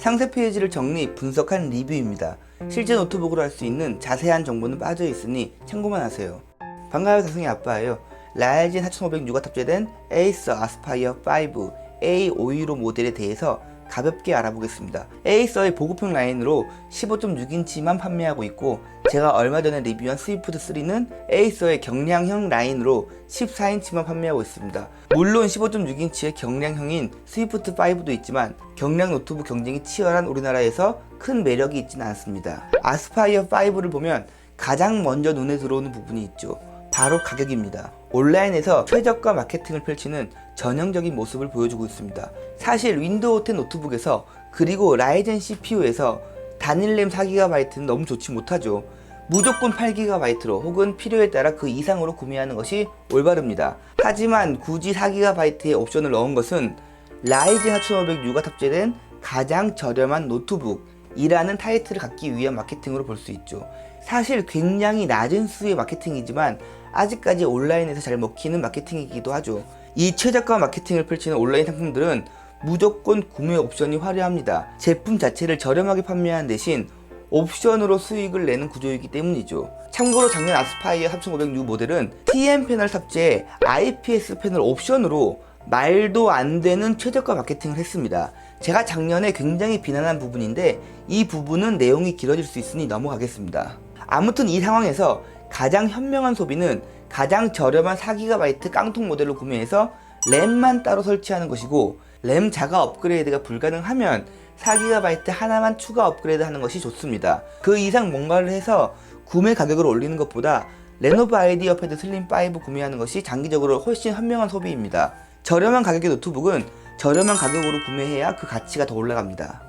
상세 페이지를 정리, 분석한 리뷰입니다. 실제 노트북으로 할 수 있는 자세한 정보는 빠져 있으니 참고만 하세요. 반가워요, 다승의 아빠예요. 라이젠 4500U가 탑재된 에이서 아스파이어 5 A515 모델에 대해서 가볍게 알아보겠습니다. 에이서의 보급형 라인으로 15.6인치만 판매하고 있고, 제가 얼마 전에 리뷰한 스위프트3는 에이서의 경량형 라인으로 14인치만 판매하고 있습니다. 물론 15.6인치의 경량형인 스위프트5도 있지만 경량 노트북 경쟁이 치열한 우리나라에서 큰 매력이 있지는 않습니다. 아스파이어 5를 보면 가장 먼저 눈에 들어오는 부분이 있죠. 바로 가격입니다. 온라인에서 최저가 마케팅을 펼치는 전형적인 모습을 보여주고 있습니다. 사실 윈도우 10 노트북에서, 그리고 라이젠 CPU에서 단일 램 4GB는 너무 좋지 못하죠. 무조건 8GB로 혹은 필요에 따라 그 이상으로 구매하는 것이 올바릅니다. 하지만 굳이 4GB의 옵션을 넣은 것은 라이젠 4500U가 탑재된 가장 저렴한 노트북이라는 타이틀을 갖기 위한 마케팅으로 볼 수 있죠. 사실 굉장히 낮은 수의 마케팅이지만 아직까지 온라인에서 잘 먹히는 마케팅이기도 하죠. 이 최저가 마케팅을 펼치는 온라인 상품들은 무조건 구매 옵션이 화려합니다. 제품 자체를 저렴하게 판매하는 대신 옵션으로 수익을 내는 구조이기 때문이죠. 참고로 작년 아스파이어 3500U 모델은 TN 패널 탑재에 IPS 패널 옵션으로 말도 안 되는 최저가 마케팅을 했습니다. 제가 작년에 굉장히 비난한 부분인데 이 부분은 내용이 길어질 수 있으니 넘어가겠습니다. 아무튼 이 상황에서 가장 현명한 소비는 가장 저렴한 4GB 깡통 모델로 구매해서 램만 따로 설치하는 것이고, 램 자가 업그레이드가 불가능하면 4GB 하나만 추가 업그레이드 하는 것이 좋습니다. 그 이상 뭔가를 해서 구매 가격을 올리는 것보다 레노버 아이디어 패드 슬림 5 구매하는 것이 장기적으로 훨씬 현명한 소비입니다. 저렴한 가격의 노트북은 저렴한 가격으로 구매해야 그 가치가 더 올라갑니다.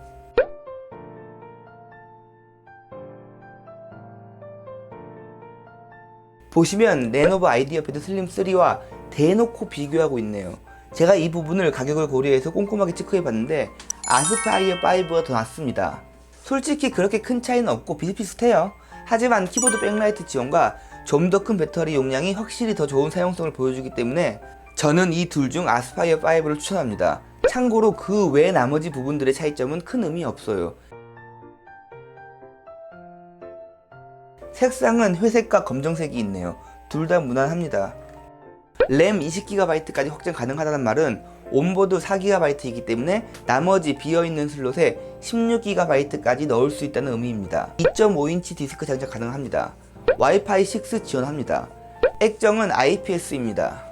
보시면 레노버 아이디어 패드 슬림 3와 대놓고 비교하고 있네요. 제가 이 부분을 가격을 고려해서 꼼꼼하게 체크해 봤는데 아스파이어 5가 더 낫습니다. 솔직히 그렇게 큰 차이는 없고 비슷비슷해요. 하지만 키보드 백라이트 지원과 좀 더 큰 배터리 용량이 확실히 더 좋은 사용성을 보여주기 때문에 저는 이 둘 중 아스파이어 5를 추천합니다. 참고로 그 외 나머지 부분들의 차이점은 큰 의미 없어요. 색상은 회색과 검정색이 있네요. 둘 다 무난합니다. 램 20GB까지 확장 가능하다는 말은 온보드 4GB이기 때문에 나머지 비어있는 슬롯에 16GB까지 넣을 수 있다는 의미입니다. 2.5인치 디스크 장착 가능합니다. 와이파이 6 지원합니다. 액정은 IPS입니다.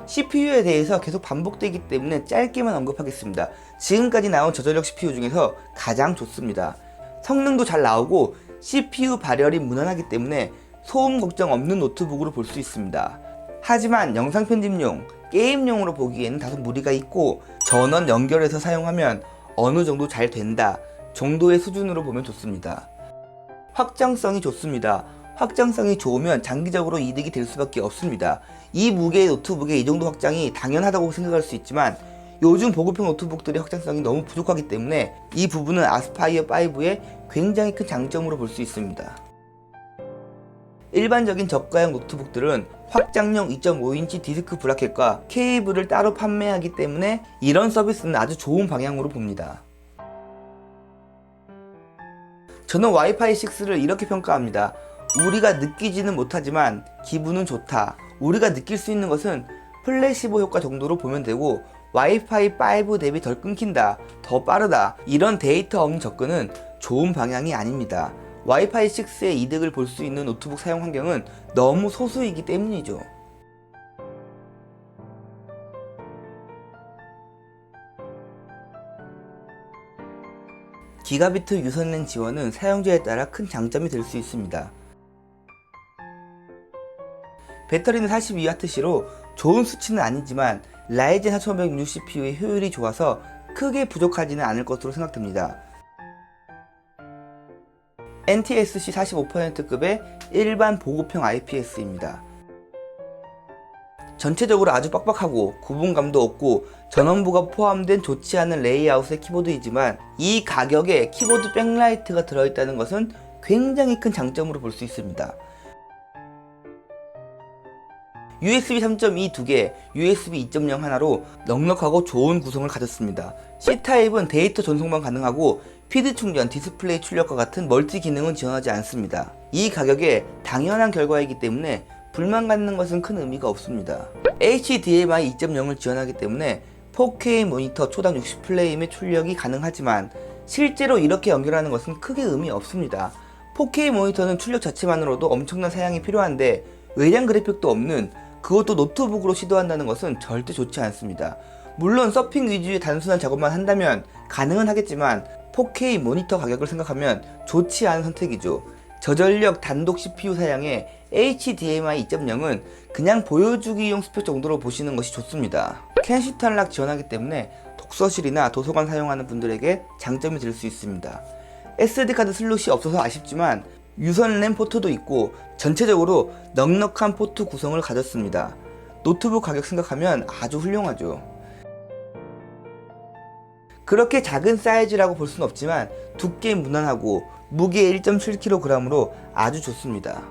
CPU에 대해서 계속 반복되기 때문에 짧게만 언급하겠습니다. 지금까지 나온 저전력 CPU 중에서 가장 좋습니다. 성능도 잘 나오고 CPU 발열이 무난하기 때문에 소음 걱정 없는 노트북으로 볼 수 있습니다. 하지만 영상 편집용, 게임용으로 보기에는 다소 무리가 있고 전원 연결해서 사용하면 어느 정도 잘 된다 정도의 수준으로 보면 좋습니다. 확장성이 좋습니다. 확장성이 좋으면 장기적으로 이득이 될 수밖에 없습니다. 이 무게의 노트북에 이 정도 확장이 당연하다고 생각할 수 있지만 요즘 보급형 노트북들의 확장성이 너무 부족하기 때문에 이 부분은 아스파이어 5의 굉장히 큰 장점으로 볼 수 있습니다. 일반적인 저가형 노트북들은 확장형 2.5인치 디스크 브라켓과 케이블을 따로 판매하기 때문에 이런 서비스는 아주 좋은 방향으로 봅니다. 저는 와이파이 6를 이렇게 평가합니다. 우리가 느끼지는 못하지만 기분은 좋다. 우리가 느낄 수 있는 것은 플래시보 효과 정도로 보면 되고, 와이파이 5 대비 덜 끊긴다, 더 빠르다, 이런 데이터 없는 접근은 좋은 방향이 아닙니다. 와이파이 6의 이득을 볼 수 있는 노트북 사용 환경은 너무 소수이기 때문이죠. 기가비트 유선랜 지원은 사용자에 따라 큰 장점이 될 수 있습니다. 배터리는 42W시로 좋은 수치는 아니지만 라이젠 4500U CPU의 효율이 좋아서 크게 부족하지는 않을 것으로 생각됩니다. NTSC 45%급의 일반 보급형 IPS입니다. 전체적으로 아주 빡빡하고 구분감도 없고 전원부가 포함된 좋지 않은 레이아웃의 키보드이지만 이 가격에 키보드 백라이트가 들어있다는 것은 굉장히 큰 장점으로 볼 수 있습니다. USB 3.2 2개, USB 2.0 하나로 넉넉하고 좋은 구성을 가졌습니다. C타입은 데이터 전송만 가능하고 PD 충전, 디스플레이 출력과 같은 멀티 기능은 지원하지 않습니다. 이 가격에 당연한 결과이기 때문에 불만 갖는 것은 큰 의미가 없습니다. HDMI 2.0을 지원하기 때문에 4K 모니터 초당 60프레임의 출력이 가능하지만 실제로 이렇게 연결하는 것은 크게 의미 없습니다. 4K 모니터는 출력 자체만으로도 엄청난 사양이 필요한데 외장 그래픽도 없는, 그것도 노트북으로 시도한다는 것은 절대 좋지 않습니다. 물론 서핑 위주의 단순한 작업만 한다면 가능은 하겠지만 4K 모니터 가격을 생각하면 좋지 않은 선택이죠. 저전력 단독 CPU 사양의 HDMI 2.0은 그냥 보여주기용 스펙 정도로 보시는 것이 좋습니다. 캔시트 안락 지원하기 때문에 독서실이나 도서관 사용하는 분들에게 장점이 될 수 있습니다. SD카드 슬롯이 없어서 아쉽지만 유선 램 포트도 있고 전체적으로 넉넉한 포트 구성을 가졌습니다. 노트북 가격 생각하면 아주 훌륭하죠. 그렇게 작은 사이즈라고 볼 수는 없지만 두께 무난하고 무게 1.7kg으로 아주 좋습니다.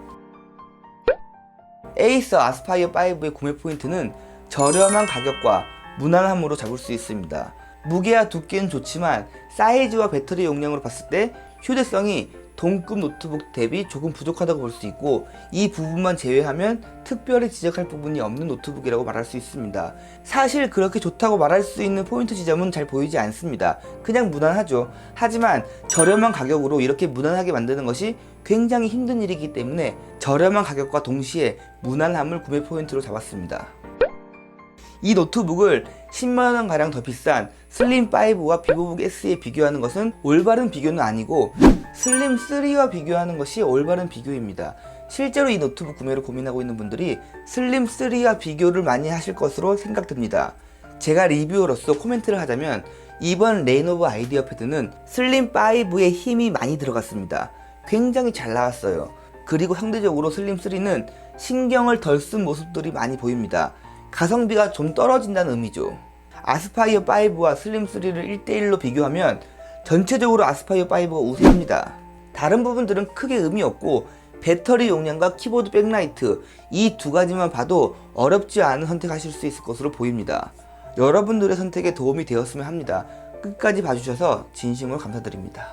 에이서 아스파이어 5의 구매 포인트는 저렴한 가격과 무난함으로 잡을 수 있습니다. 무게와 두께는 좋지만 사이즈와 배터리 용량으로 봤을 때 휴대성이 동급 노트북 대비 조금 부족하다고 볼 수 있고, 이 부분만 제외하면 특별히 지적할 부분이 없는 노트북이라고 말할 수 있습니다. 사실 그렇게 좋다고 말할 수 있는 포인트 지점은 잘 보이지 않습니다. 그냥 무난하죠. 하지만 저렴한 가격으로 이렇게 무난하게 만드는 것이 굉장히 힘든 일이기 때문에 저렴한 가격과 동시에 무난함을 구매 포인트로 잡았습니다. 이 노트북을 10만원 가량 더 비싼 슬림5와 비보북 S에 비교하는 것은 올바른 비교는 아니고 슬림3와 비교하는 것이 올바른 비교입니다. 실제로 이 노트북 구매를 고민하고 있는 분들이 슬림3와 비교를 많이 하실 것으로 생각됩니다. 제가 리뷰어로서 코멘트를 하자면 이번 레노버 아이디어 패드는 슬림5의 힘이 많이 들어갔습니다. 굉장히 잘 나왔어요. 그리고 상대적으로 슬림3는 신경을 덜 쓴 모습들이 많이 보입니다. 가성비가 좀 떨어진다는 의미죠. 아스파이어 5와 슬림3를 1대1로 비교하면 전체적으로 아스파이어 5가 우세합니다. 다른 부분들은 크게 의미 없고 배터리 용량과 키보드 백라이트, 이 두 가지만 봐도 어렵지 않은 선택하실 수 있을 것으로 보입니다. 여러분들의 선택에 도움이 되었으면 합니다. 끝까지 봐주셔서 진심으로 감사드립니다.